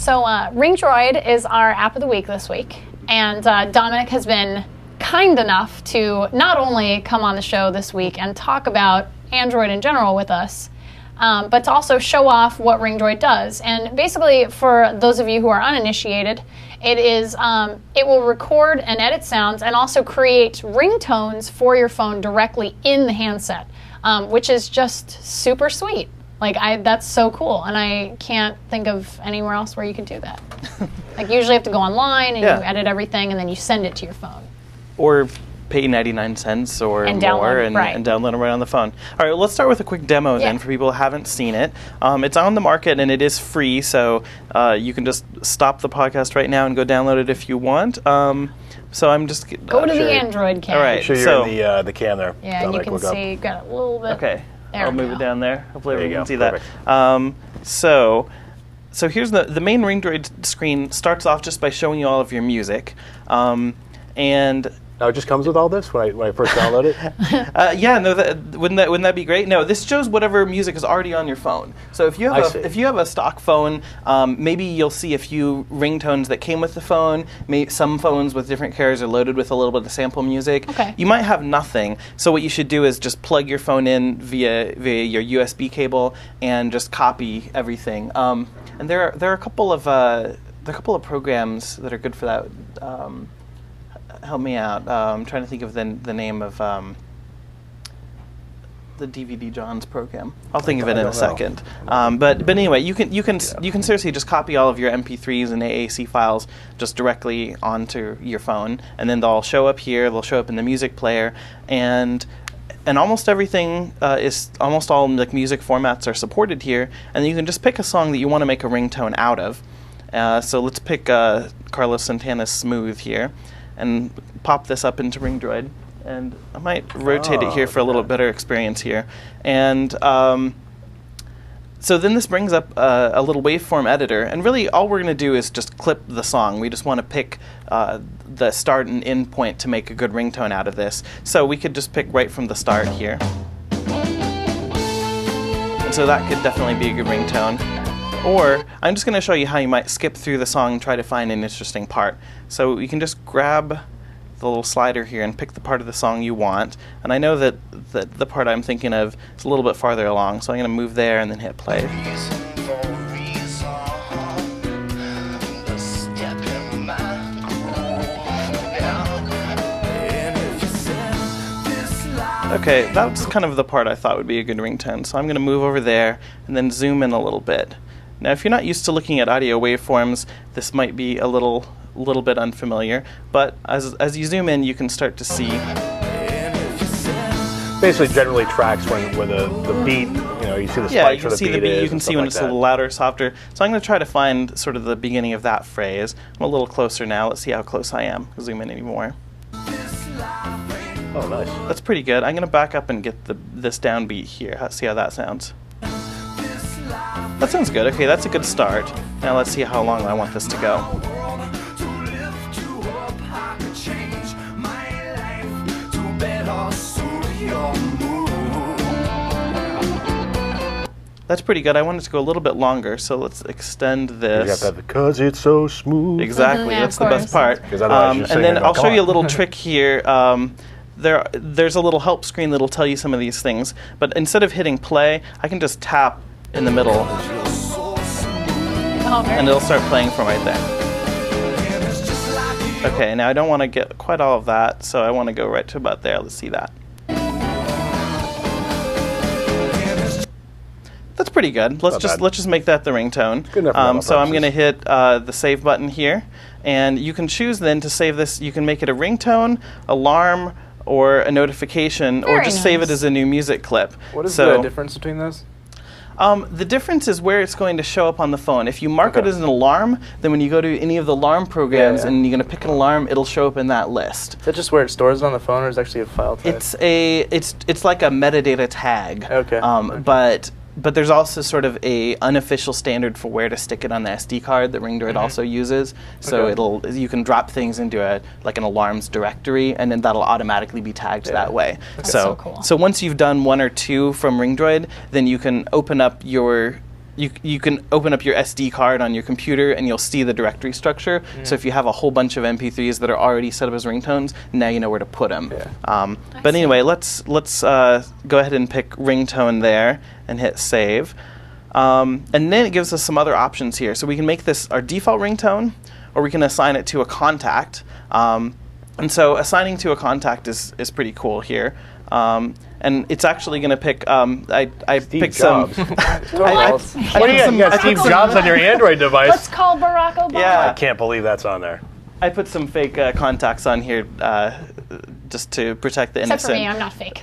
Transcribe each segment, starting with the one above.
So Ringdroid is our app of the week this week, and Dominic has been kind enough to not only come on the show this week and talk about Android in general with us, but to also show off what Ringdroid does. And basically, for those of you who are uninitiated, it is it will record and edit sounds and also create ringtones for your phone directly in the handset, which is just super sweet. Like, that's so cool, and I can't think of anywhere else where you could do that. Like, you usually have to go online and you edit everything, and then you send it to your phone. Or pay 99 cents or more and download it right on the phone. All right, well, let's start with a quick demo then for people who haven't seen it. It's on the market, and it is free, so you can just stop the podcast right now and go download it if you want. So I'm just... go to the Android cam. All right, I'm sure you're in the cam there. Yeah, and you can see, got a little bit... Okay. There I'll move it down there. Hopefully everyone can see Perfect. that. So here's the main Ringdroid screen. Starts off just by showing you all of your music, and now it just comes with all this when I first download it. yeah, no, wouldn't that be great? No, this shows whatever music is already on your phone. So if you have a stock phone, maybe you'll see a few ringtones that came with the phone. Some phones with different carriers are loaded with a little bit of sample music. Okay. You might have nothing. So what you should do is just plug your phone in via your USB cable and just copy everything. And there are a couple of programs that are good for that. Help me out. I'm trying to think of the name of the DVD John's program. I'll think of it in a second. But anyway, you can seriously just copy all of your MP3s and AAC files just directly onto your phone, and then they'll show up here. They'll show up in the music player, and almost everything almost all like music formats are supported here. And then you can just pick a song that you want to make a ringtone out of. So let's pick Carlos Santana's "Smooth" here, and pop this up into Ringdroid. And I might rotate it here for a little better experience here. And so then this brings up a little waveform editor. And really all we're going to do is just clip the song. We just want to pick the start and end point to make a good ringtone out of this. So we could just pick right from the start here. And so that could definitely be a good ringtone. Or I'm just going to show you how you might skip through the song and try to find an interesting part. So you can just grab the little slider here and pick the part of the song you want. And I know that the part I'm thinking of is a little bit farther along, so I'm going to move there and then hit play. Okay, that's kind of the part I thought would be a good ringtone, so I'm going to move over there and then zoom in a little bit. Now, if you're not used to looking at audio waveforms, this might be a little bit unfamiliar, but as you zoom in, you can start to see. Basically, generally tracks when the beat, you see the spikes where the beat is. You can see when it's a little louder or softer. So I'm going to try to find sort of the beginning of that phrase. I'm a little closer now. Let's see how close I am. I'll zoom in any more. Oh, nice. That's pretty good. I'm going to back up and get this downbeat here. See how that sounds. That sounds good. Okay, that's a good start. Now let's see how long I want this to go. That's pretty good. I want it to go a little bit longer, so let's extend this. You got that because it's so smooth. Exactly, Yeah, that's the best part. And then I'll show you a little trick here. There's a little help screen that'll tell you some of these things, but instead of hitting play, I can just tap in the middle, and it'll start playing from right there. Okay, now I don't want to get quite all of that, so I want to go right to about there. Let's see that. That's pretty good. Let's just make that the ringtone. Good enough so I'm going to hit the save button here, and you can choose then to save this. You can make it a ringtone, alarm, or a notification, or just save it as a new music clip. What is the difference between those? The difference is where it's going to show up on the phone. If you mark it as an alarm, then when you go to any of the alarm programs and you're going to pick an alarm, it'll show up in that list. Is that just where it stores it on the phone, or is it actually a file type? It's like a metadata tag. Okay. But there's also sort of a unofficial standard for where to stick it on the SD card that Ringdroid also uses. So you can drop things into an alarms directory, and then that'll automatically be tagged that way. That's so cool. So once you've done one or two from Ringdroid, then you can open up your you can open up your SD card on your computer and you'll see the directory structure. So if you have a whole bunch of MP3s that are already set up as ringtones, now you know where to put them. Yeah. But anyway, let's go ahead and pick ringtone there and hit save. And then it gives us some other options here. So we can make this our default ringtone, or we can assign it to a contact. And so assigning to a contact is pretty cool here. And it's actually going to pick. I picked Jobs. some. What do you got? Steve Jobs on your Android device. Let's call Barack Obama. Yeah. I can't believe that's on there. I put some fake contacts on here just to protect the Except innocent. for me, I'm not fake.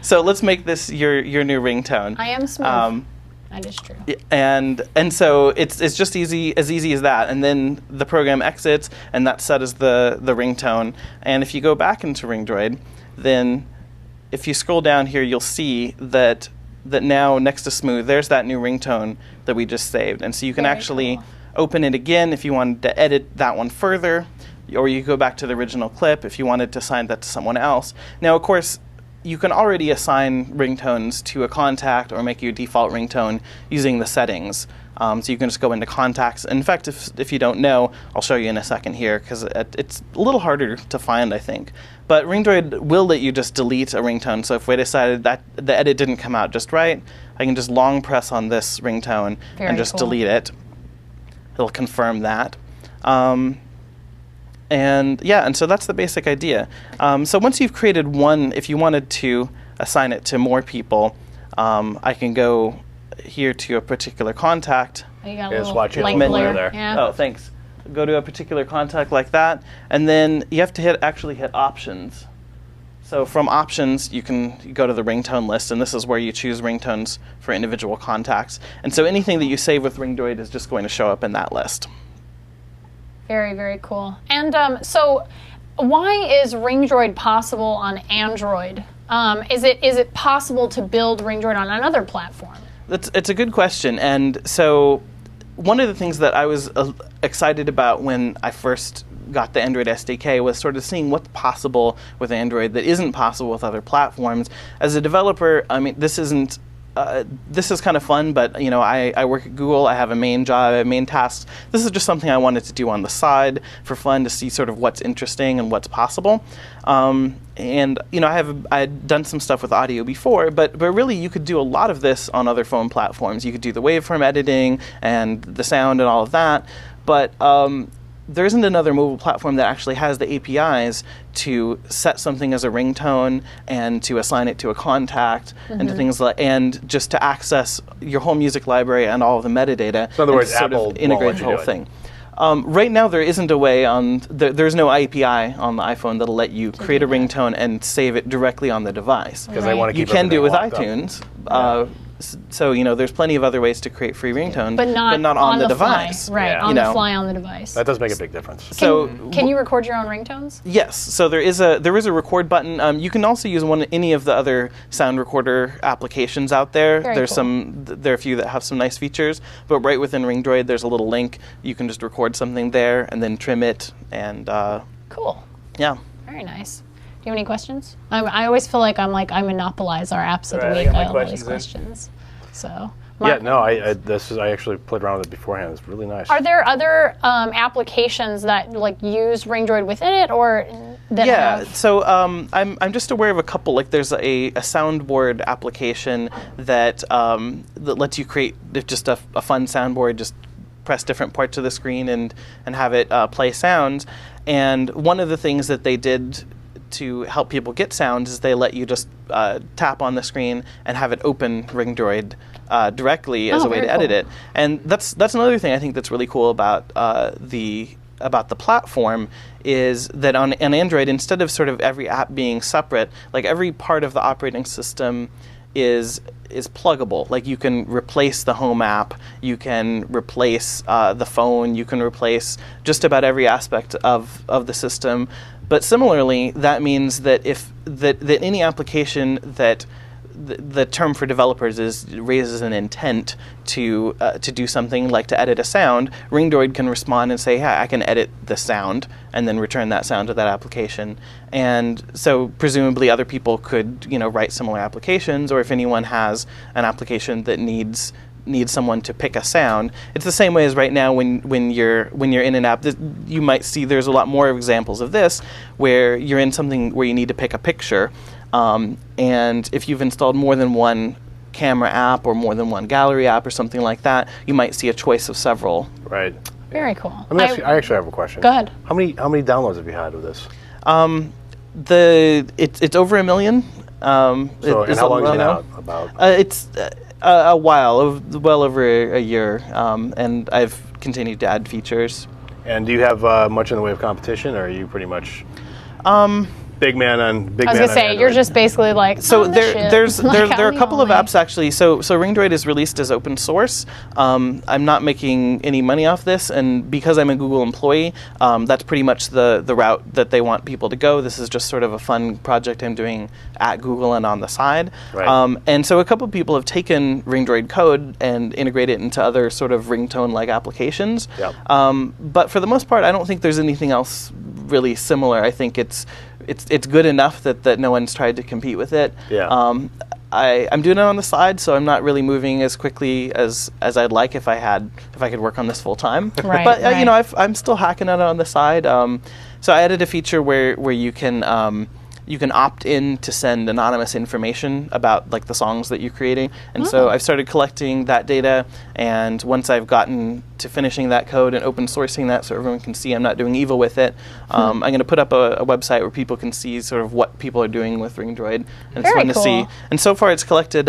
So let's make this your new ringtone. I am smooth. That is true. And so it's just easy as that, and then the program exits, and that's set as the ringtone. And if you go back into Ringdroid, then if you scroll down here, you'll see that now next to smooth, there's that new ringtone that we just saved. And so you can Very actually cool. open it again if you wanted to edit that one further, or you go back to the original clip if you wanted to assign that to someone else. Now, of course, you can already assign ringtones to a contact or make your default ringtone using the settings. So you can just go into contacts. In fact, if you don't know, I'll show you in a second here, because it's a little harder to find, I think. But Ringdroid will let you just delete a ringtone. So if we decided that the edit didn't come out just right, I can just long press on this ringtone and just delete it. It'll confirm that. And so that's the basic idea. So once you've created one, if you wanted to assign it to more people, I can go here to a particular contact. Oh, you got a Just little watch it light on the glare there. Yeah. Oh, thanks. Go to a particular contact like that, and then you have to actually hit options. So from options, you can go to the ringtone list, and this is where you choose ringtones for individual contacts. And so anything that you save with Ringdroid is just going to show up in that list. Very, very cool. And so why is Ringdroid possible on Android? Is it possible to build Ringdroid on another platform? It's a good question. And so one of the things that I was excited about when I first got the Android SDK was sort of seeing what's possible with Android that isn't possible with other platforms. As a developer, I mean, this is kind of fun, but I work at Google. I have a main job, I have main tasks. This is just something I wanted to do on the side for fun, to see sort of what's interesting and what's possible. And I had done some stuff with audio before, but really you could do a lot of this on other phone platforms. You could do the waveform editing and the sound and all of that, but there isn't another mobile platform that actually has the APIs to set something as a ringtone and to assign it to a contact and to things like, and just to access your whole music library and all of the metadata. So in other words, sort Apple of integrate won't the let you whole do it. thing. Right now, there isn't a way on there's no API on the iPhone that'll let you create a ringtone and save it directly on the device. Because they want to You keep can do it with everything locked up. iTunes. So there's plenty of other ways to create free ringtones, But not on the fly. device. Right, Yeah. on the fly on the device. That does make a big difference. So Can you record your own ringtones? yes, so there is a record button. You can also use any of the other sound recorder applications out there. Very There's cool. there are a few that have some nice features, but right within Ringdroid, there's a little link. You can just record something there and then trim it, and Cool. yeah. Very nice. Do you have any questions? I always feel like I monopolize our apps of the Right, I week. got my I have all these questions in. questions. So. Yeah, no, I actually played around with it beforehand. It's really nice. Are there other applications that use Ringdroid within it, or that have? So I'm just aware of a couple. Like there's a soundboard application that lets you create just a fun soundboard. Just press different parts of the screen and have it play sounds. And one of the things that they did to help people get sounds is they let you just tap on the screen and have it open Ringdroid directly as a way to edit it. And that's another thing I think that's really cool about the platform is that on Android, instead of sort of every app being separate, like every part of the operating system is pluggable. Like you can replace the home app, you can replace the phone, you can replace just about every aspect of the system. But similarly, that means that that any application that the term for developers raises an intent to do something like to edit a sound, Ringdroid can respond and say, "Hey, I can edit the sound," and then return that sound to that application. And so presumably other people could write similar applications, or if anyone has an application that needs need someone to pick a sound. It's the same way as right now when you're in an app. You might see there's a lot more examples of this where you're in something where you need to pick a picture, and if you've installed more than one camera app or more than one gallery app or something like that, you might see a choice of several. Right. Very cool. I actually have a question. Go ahead. How many downloads have you had of this? It's over 1 million. So, and how long has it been out? About? It's a while, well over a year, and I've continued to add features. And do you have much in the way of competition, or are you pretty much big man on big? I was gonna say, you're just basically like, so there are a couple of apps actually. So Ringdroid is released as open source. I'm not making any money off this, and because I'm a Google employee, that's pretty much the route that they want people to go. This is just sort of a fun project I'm doing at Google and on the side. Right. And so a couple of people have taken Ringdroid code and integrated it into other sort of ringtone-like applications. Yep. But for the most part, I don't think there's anything else really similar. I think it's good enough that no one's tried to compete with it. Yeah. I'm doing it on the side, so I'm not really moving as quickly as I'd like if I could work on this full time. Right, but right. you know, I'm still hacking at it on the side. So I added a feature where you can opt in to send anonymous information about like the songs that you're creating, and so I've started collecting that data. And once I've gotten to finishing that code and open sourcing that, so everyone can see I'm not doing evil with it, I'm going to put up a website where people can see sort of what people are doing with Ringdroid, and it's fun to see. And so far, it's collected.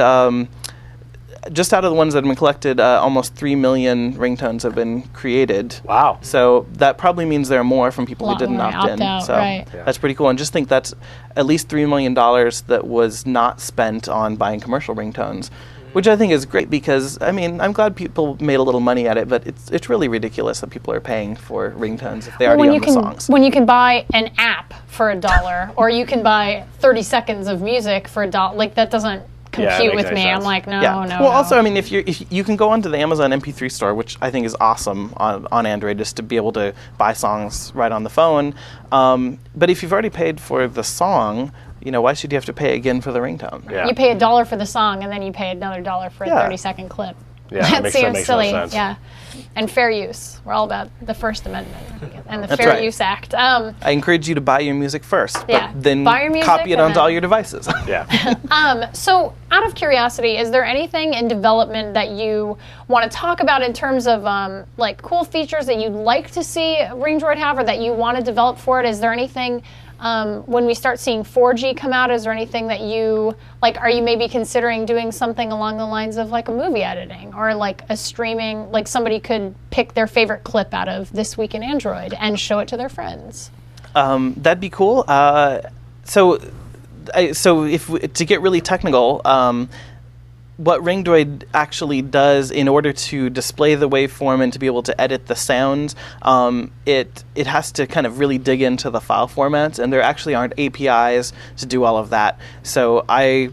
Just out of the ones that have been collected, almost 3 million ringtones have been created. Wow. So that probably means there are more from people who didn't opt in. So right. that's pretty cool. And just think that's at least $3 million that was not spent on buying commercial ringtones, which I think is great because, I mean, I'm glad people made a little money at it, but it's really ridiculous that people are paying for ringtones if they already own the songs. When you can buy an app for $1, or you can buy 30 seconds of music for $1, like that doesn't compute with me. I'm like, no. Well, also, I mean, if you can go onto the Amazon MP3 store, which I think is awesome on Android, just to be able to buy songs right on the phone. But if you've already paid for the song, you know, why should you have to pay again for the ringtone? Yeah. You pay $1 for the song, and then you pay another $1 for a 30-second clip. Yeah, that makes seems no silly. sense. Yeah, and fair use. We're all about the First Amendment and the That's Fair right. Use Act. I encourage you to buy your music first, Yeah, but then buy your music copy it and onto then- all your devices. Yeah. So, out of curiosity, is there anything in development that you want to talk about in terms of like cool features that you'd like to see Ringdroid have, or that you want to develop for it? Is there anything when we start seeing 4G come out? Is there anything that you like? Are you maybe considering doing something along the lines of like a movie editing, or like a streaming? Like somebody could pick their favorite clip out of This Week in Android and show it to their friends. That'd be cool. So to get really technical, what Ringdroid actually does in order to display the waveform and to be able to edit the sounds, it has to kind of really dig into the file formats, and there actually aren't APIs to do all of that. So I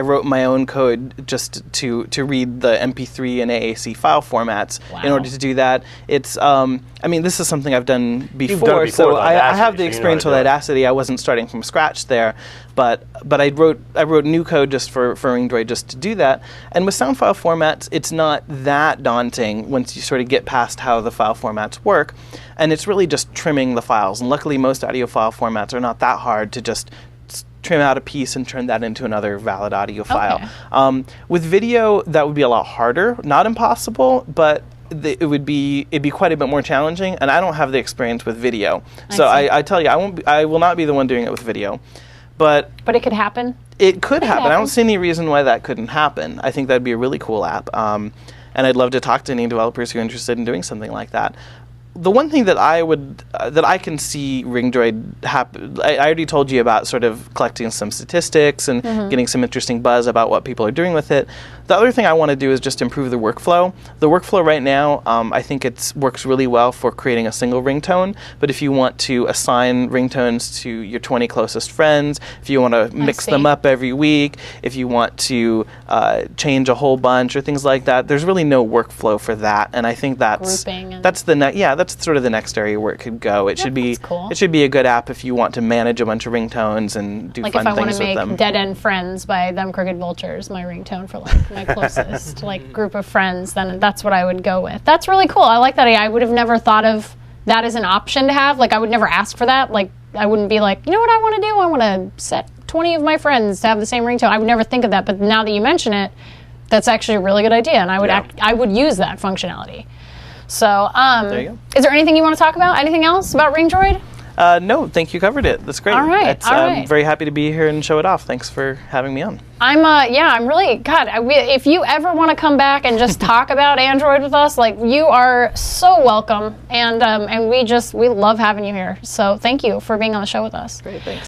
wrote my own code just to read the MP3 and AAC file formats in order to do that. It's I mean, this is something I've done before, so I have the experience with Audacity. I wasn't starting from scratch there, but I wrote new code just for Ringdroid just to do that. And with sound file formats, it's not that daunting once you sort of get past how the file formats work, and it's really just trimming the files. And luckily, most audio file formats are not that hard to just trim out a piece and turn that into another valid audio file. Okay. With video, that would be a lot harder. Not impossible, but it'd be quite a bit more challenging. And I don't have the experience with video, so I tell you, I will not be the one doing it with video. But it could happen. It could happen. I don't see any reason why that couldn't happen. I think that'd be a really cool app, and I'd love to talk to any developers who are interested in doing something like that. The one thing that I can see Ringdroid happen, I already told you about sort of collecting some statistics and getting some interesting buzz about what people are doing with it. The other thing I want to do is just improve the workflow. The workflow right now, I think it works really well for creating a single ringtone, but if you want to assign ringtones to your 20 closest friends, if you want to mix them up every week, if you want to change a whole bunch or things like that, there's really no workflow for that, and I think that's that's sort of the next area where it could go. It should be that's cool. It should be a good app if you want to manage a bunch of ringtones and do like fun if I want things to with make them. Dead End Friends by Them Crooked Vultures my ringtone for like my closest like group of friends, then that's what I would go with. That's really cool. I like that. I would have never thought of that as an option to have. Like I would never ask for that. Like I wouldn't be like, you know what I want to do? I want to set 20 of my friends to have the same ringtone. I would never think of that. But now that you mention it, that's actually a really good idea, and I would use that functionality. So, there you go. Is there anything you want to talk about? Anything else about Ringdroid? No, thank you. Covered it. That's great. All right. I'm very happy to be here and show it off. Thanks for having me on. I'm really, God, if you ever want to come back and just talk about Android with us, like, you are so welcome, and we love having you here. So thank you for being on the show with us. Great, thanks.